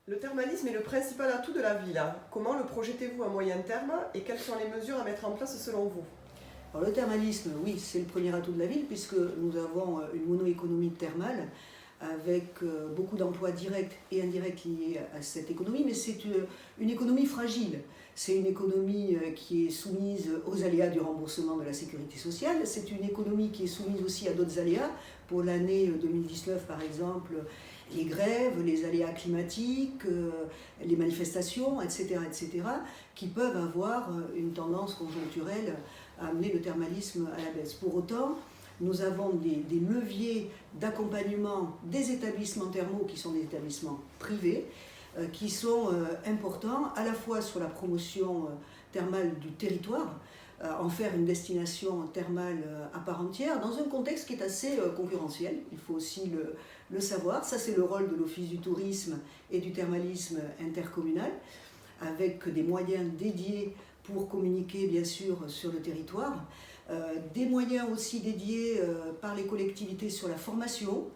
Le thermalisme est le principal atout de la ville. Comment le projetez-vous à moyen terme et quelles sont les mesures à mettre en place selon vous? Alors, le thermalisme, oui, c'est le premier atout de la ville puisque nous avons une mono-économie thermale avec beaucoup d'emplois directs et indirects liés à cette économie, mais c'est une économie fragile. C'est une économie qui est soumise aux aléas du remboursement de la sécurité sociale. C'est une économie qui est soumise aussi à d'autres aléas. Pour l'année 2019, par exemple, les grèves, les aléas climatiques, les manifestations, etc., qui peuvent avoir une tendance conjoncturelle à amener le thermalisme à la baisse. Pour autant, nous avons des leviers d'accompagnement des établissements thermaux qui sont des établissements privés, qui sont importants à la fois sur la promotion thermale du territoire, en faire une destination thermale à part entière, dans un contexte qui est assez concurrentiel, il faut aussi le savoir. Ça, c'est le rôle de l'Office du tourisme et du thermalisme intercommunal, avec des moyens dédiés pour communiquer bien sûr sur le territoire, des moyens aussi dédiés par les collectivités sur la formation.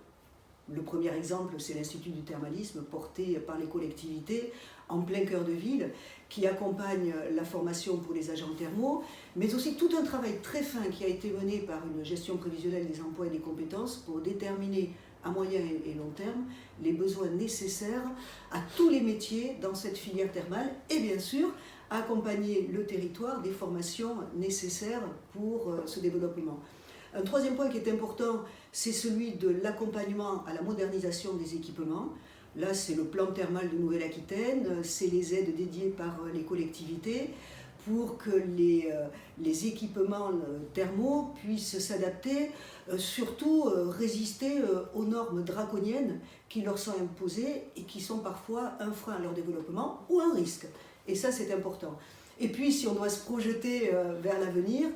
Le premier exemple, c'est l'Institut du thermalisme porté par les collectivités en plein cœur de ville, qui accompagne la formation pour les agents thermaux, mais aussi tout un travail très fin qui a été mené par une gestion prévisionnelle des emplois et des compétences pour déterminer à moyen et long terme les besoins nécessaires à tous les métiers dans cette filière thermale et bien sûr accompagner le territoire des formations nécessaires pour ce développement. Un troisième point qui est important, c'est celui de l'accompagnement à la modernisation des équipements. Là, c'est le plan thermal de Nouvelle-Aquitaine, c'est les aides dédiées par les collectivités pour que les équipements thermaux puissent s'adapter, surtout résister aux normes draconiennes qui leur sont imposées et qui sont parfois un frein à leur développement ou un risque. Et ça, c'est important. Et puis, si on doit se projeter vers l'avenir,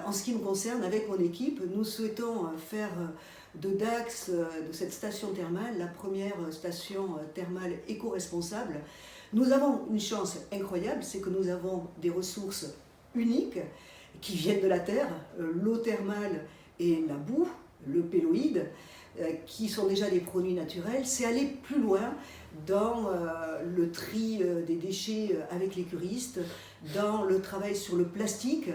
en ce qui me concerne, avec mon équipe, nous souhaitons faire de Dax, de cette station thermale, la première station thermale éco-responsable. Nous avons une chance incroyable, c'est que nous avons des ressources uniques qui viennent de la Terre, l'eau thermale et la boue, le péloïde, qui sont déjà des produits naturels. C'est aller plus loin dans le tri des déchets avec les curistes, dans le travail sur le plastique.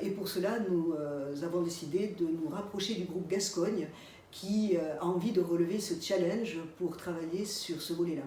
Et pour cela, nous avons décidé de nous rapprocher du groupe Gascogne qui a envie de relever ce challenge pour travailler sur ce volet-là.